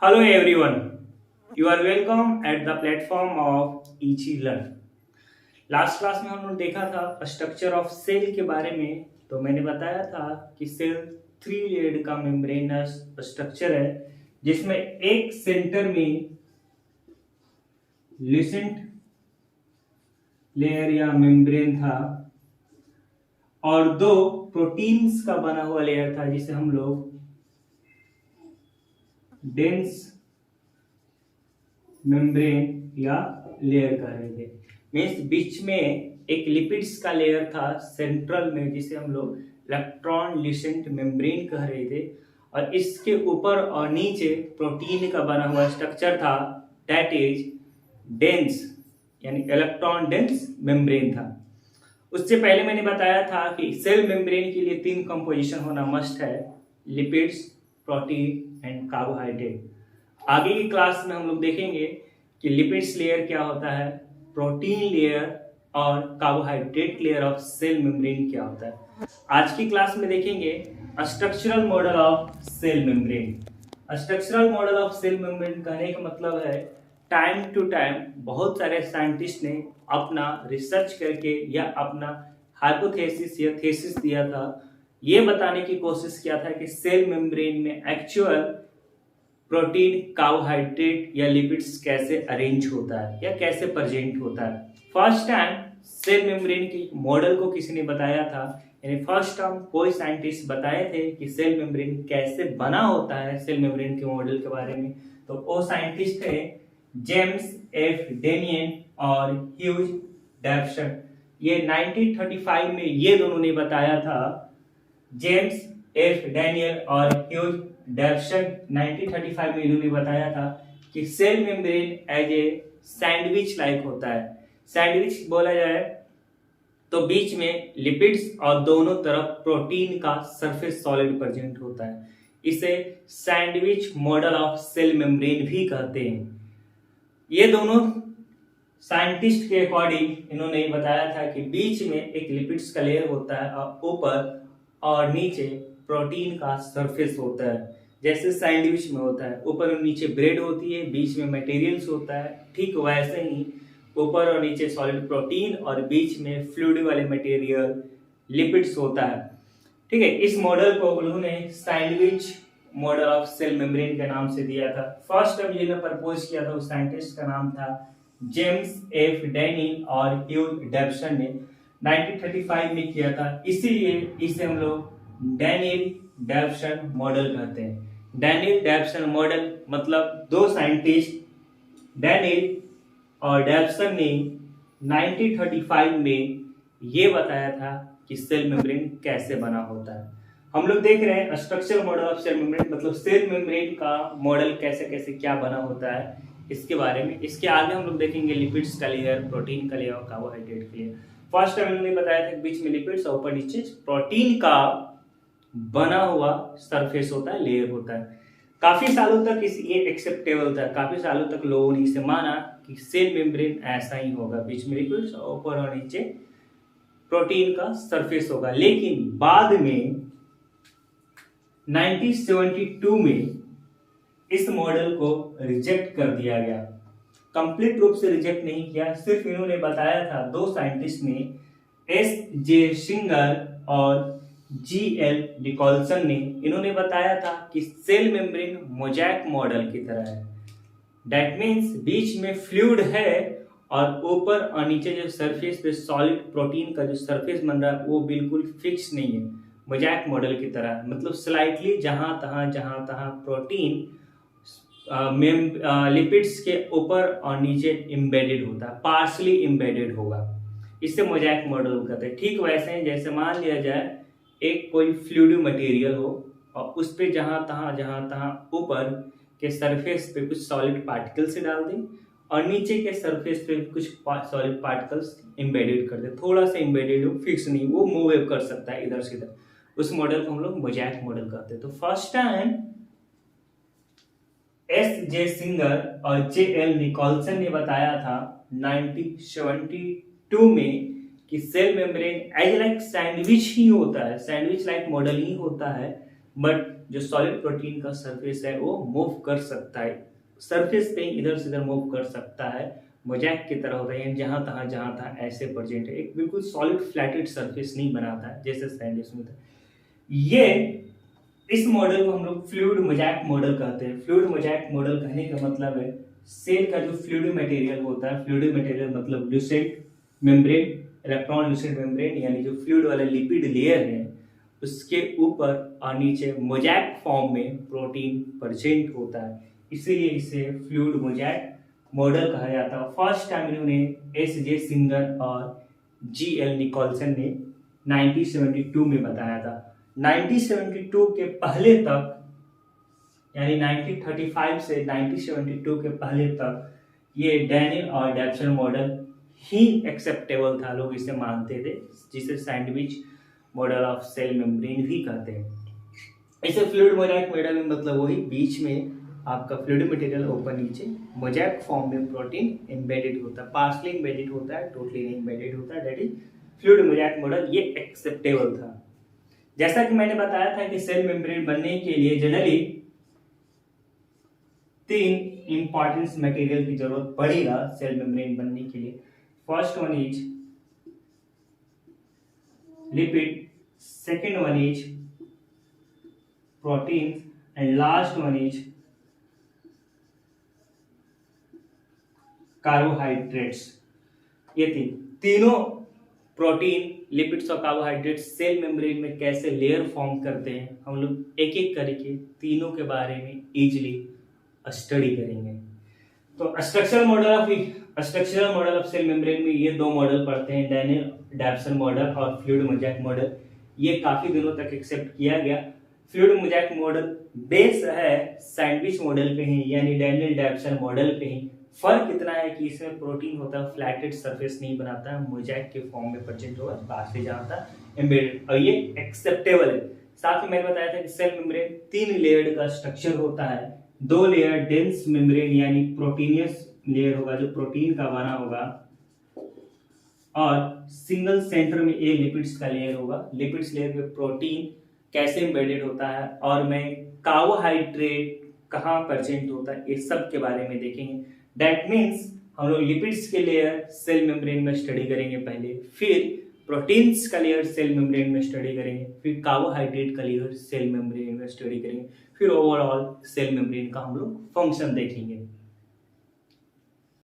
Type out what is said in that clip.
Hello everyone, you are welcome at the platform of Ichi Learn. Last class में हम लोग देखा था स्ट्रक्चर ऑफ सेल के बारे में। तो मैंने बताया था कि सेल थ्री लेयर्ड का मेम्ब्रेनस स्ट्रक्चर है जिसमें एक सेंटर में लिसेंट लेयर या मेम्ब्रेन था और दो प्रोटीन्स का बना हुआ लेयर था जिसे हम लोग डेंस मेम्ब्रेन या लेयर कह रहे थे। मीन्स बीच में एक लिपिड्स का लेयर था सेंट्रल में जिसे हम लोग इलेक्ट्रॉन लिसेंट मेम्ब्रेन कह रहे थे और इसके ऊपर और नीचे प्रोटीन का बना हुआ स्ट्रक्चर था दैट इज डेंस यानी इलेक्ट्रॉन डेंस मेम्ब्रेन था। उससे पहले मैंने बताया था कि सेल मेम्ब्रेन के लिए तीन कंपोजिशन होना मस्ट है, लिपिड्स, प्रोटीन एंड कार्बोहाइड्रेट। आगे की क्लास में हम लोग देखेंगे कि लिपिड्स लेयर क्या होता है, प्रोटीन लेयर और carbohydrate layer of cell membrane क्या होता है। आज की क्लास में देखेंगे structural model of cell membrane. Structural model of cell membrane कहने का मतलब है टाइम टू टाइम बहुत सारे साइंटिस्ट ने अपना रिसर्च करके या अपना हाइपोथेसिस या थेसिस दिया था, ये बताने की कोशिश किया था कि सेल मेम्ब्रेन में एक्चुअल प्रोटीन, कार्बोहाइड्रेट या लिपिड्स कैसे अरेंज होता है या कैसे प्रेजेंट होता है। फर्स्ट टाइम सेल मेम्ब्रेन की मॉडल को किसी ने बताया था, यानी फर्स्ट टाइम कोई साइंटिस्ट बताए थे कि सेल मेम्ब्रेन कैसे बना होता है सेल मेम्ब्रेन के मॉडल के बारे में। तो वो साइंटिस्ट थे जेम्स एफ डेनियन और ह्यूज डेफसन। ये 1935 में ये दोनों ने बताया था, जेम्स एफ डेनियल और ह्यूज डेफसन 1935 में इन्होंने बताया था कि cell membrane as a sandwich like होता है। सैंडविच बोला जाए तो बीच में लिपिड्स और दोनों तरफ प्रोटीन का सरफेस सॉलिड प्रेजेंट होता है। इसे sandwich model of cell membrane भी कहते हैं। ये दोनों साइंटिस्ट के अकॉर्डिंग इन्होंने बताया था कि बीच में एक लिपिड्स का लेयर होता है और ऊपर और नीचे प्रोटीन का सरफेस होता है, जैसे सैंडविच में होता है। ऊपर और नीचे ब्रेड होती है, बीच में मटेरियल्स होता है, ठीक वैसे ही ऊपर और नीचे सॉलिड प्रोटीन और बीच में फ्लूइड वाले मटेरियल लिपिड्स होता है। ठीक है, इस मॉडल को उन्होंने sandwich model of cell membrane के नाम से दिया था। फर्स्ट टाइम जिन्होंने प्रपोज किया था उस साइंटिस्ट का नाम था जेम्स एफ डेनियल और ह्यूज डेफसन ने 1935 में किया था। इसीलिए इसे हम लोग डेनियल डेफसन मॉडल कहते हैं। डेनियल डेफसन मॉडल मतलब दो साइंटिस्ट डेनियल और डेफसन ने 1935 में ये बताया था कि सेल मेम्ब्रेन कैसे बना होता है। हम लोग देख रहे हैं structure model of cell membrane मतलब सेल मेम्ब्रेन का मॉडल कैसे कैसे क्या बना होता है इसके बारे में। इसके आगे हम लोग देखेंगे लिपिड्स का लेयर, प्रोटीन का लेयर और कार्बोहाइड्रेट का लेयर। फर्स्ट टाइम उन्होंने बताया था कि बीच में लिपिड्स और ऊपर नीचे प्रोटीन का बना हुआ सरफेस होता है, लेयर होता है। काफी सालों तक ये एक्सेप्टेबल था, काफी सालों तक लोगों ने इसे माना कि सेल मेम्ब्रेन ऐसा ही होगा, बीच में लिपिड्स और ऊपर और नीचे प्रोटीन का सरफेस होगा। लेकिन बाद में 1972 में इस मॉडल को रिजेक्ट कर दिया गया। कंप्लीट रूप से रिजेक्ट नहीं किया, सिर्फ इन्होंने बताया था, दो साइंटिस्ट ने एस जे सिंगर और जी एल निकोलसन ने, इन्होंने बताया था कि सेल मेम्ब्रेन मोज़ेक मॉडल की तरह है। दैट मीन्स बीच में फ्लूइड है और ऊपर और नीचे जो सरफेस पे सॉलिड प्रोटीन का जो सरफेस बन रहा है वो बिल्कुल फिक्स नहीं है, मोज़ेक मॉडल की तरह। मतलब स्लाइटली जहां तहां प्रोटीन लिपिड्स के ऊपर और नीचे एम्बेडेड होता है, पार्शली एम्बेडेड होगा, इससे मोज़ेक मॉडल कहते हैं। ठीक वैसे ही जैसे मान लिया जाए एक कोई फ्लूइड मटेरियल हो और उस पे जहां तहां ऊपर के सरफेस पे कुछ सॉलिड पार्टिकल्स डाल दें और नीचे के सरफेस पे कुछ सॉलिड पार्टिकल्स एम्बेडेड कर दे, थोड़ा सा एम्बेडेड हो, फिक्स नहीं, वो मूव कर सकता है इधर से इधर, उस मॉडल को हम लोग मोज़ेक मॉडल कहते हैं। तो फर्स्ट टाइम एस जे सिंगर और जे एल निकोलसन ने बताया था 1972 में कि cell membrane as like sandwich ही होता है, सैंडविच लाइक मॉडल ही होता है, बट जो सॉलिड प्रोटीन का सरफेस है वो मूव कर सकता है, सरफेस पे इधर से इधर मूव कर सकता है, मोजैक की तरह होता है, जहां तहां ऐसे प्रेजेंट है, एक बिल्कुल सॉलिड फ्लैटेड सरफेस नहीं बनाता है जैसे सैंड स्मूथ है। ये इस मॉडल को हम लोग फ्लूइड मोजैक मॉडल कहते हैं। फ्लूइड मोजैक मॉडल कहने का मतलब है सेल का जो फ्लूइड मटेरियल होता है, फ्लूइड मटेरियल मतलब Lucent membrane, electron Lucent membrane, यानी जो फ्लूइड वाला लिपिड लेयर है उसके ऊपर और नीचे मोजैक फॉर्म में प्रोटीन प्रेजेंट होता है, इसीलिए इसे फ्लूइड मोजैक मॉडल कहा जाता है। फर्स्ट टाइम इन्होंने एस.जे. सिंगर और जी.एल. निकोलसन ने 1972 में बताया था। 1972 के पहले तक, यानी 1935 से 1972 के पहले तक ये डैनियल और डैप्सन मॉडल ही एक्सेप्टेबल था, लोग इसे मानते थे, जिसे sandwich model of cell membrane भी कहते हैं। इसे फ्लूइड मोजैक मॉडल में मतलब वही बीच में आपका फ्लूइड मटेरियल ऊपर नीचे मोजैक फॉर्म में प्रोटीन एम्बेडेड होता है, पार्शली एम्बेडेड होता है, टोटली नहीं एम्बेडेड होता है, that is fluid mosaic model, ये एक्सेप्टेबल था। जैसा कि मैंने बताया था कि सेल मेम्ब्रेन बनने के लिए जनरली 3 इंपॉर्टेंट मटेरियल की जरूरत पड़ेगा सेल मेम्ब्रेन बनने के लिए। First one is lipid, second one is protein and last one is carbohydrates. ये तीनों प्रोटीन, लिपिड्स और कार्बोहाइड्रेट्स सेल मेम्ब्रेन में कैसे लेयर फॉर्म करते हैं, हम लोग एक एक करके तीनों के बारे में इजीली स्टडी करेंगे। तो structural model of cell membrane में ये 2 मॉडल पढ़ते हैं, डैनियल डैप्सन मॉडल और फ्लूइड मोजैक मॉडल। ये काफी दिनों तक एक्सेप्ट किया गया। फ्लूइड मोजैक मॉडल बेस है सैंडविच मॉडल पे ही, यानी डैनियल डैप्सन मॉडल पे ही। फर्क इतना है कि इसमें प्रोटीन होता है फ्लैटेड सरफेस नहीं बनाता है, मोजैक के फॉर्म में प्रेजेंट होगा, बाहर से जाता है एम्बेडेड, और ये एक्सेप्टेबल है। साथ ही मैंने बताया था कि सेल मेम्ब्रेन 3 लेयर्ड का स्ट्रक्चर होता है। 2 लेयर डेंस मेम्ब्रेन यानी प्रोटीनियस लेयर होगा जो प्रोटीन का बना होगा, और सिंगल सेंटर में ए लिपिड्स का लेयर होगा। लिपिड्स लेयर में प्रोटीन कैसे एम्बेडेड होता है और मैं कार्बोहाइड्रेट कहाँ प्रेजेंट होता है, इस सब के बारे में देखेंगे। दैट मीन्स हम लोग लिपिड्स के लेयर सेल मेम्ब्रेन में स्टडी करेंगे पहले, फिर प्रोटीन्स का लेयर सेल मेम्ब्रेन में स्टडी करेंगे, फिर कार्बोहाइड्रेट का लेयर सेल मेम्ब्रेन में स्टडी करेंगे, फिर ओवरऑल सेल मेम्ब्रेन का हम लोग फंक्शन देखेंगे।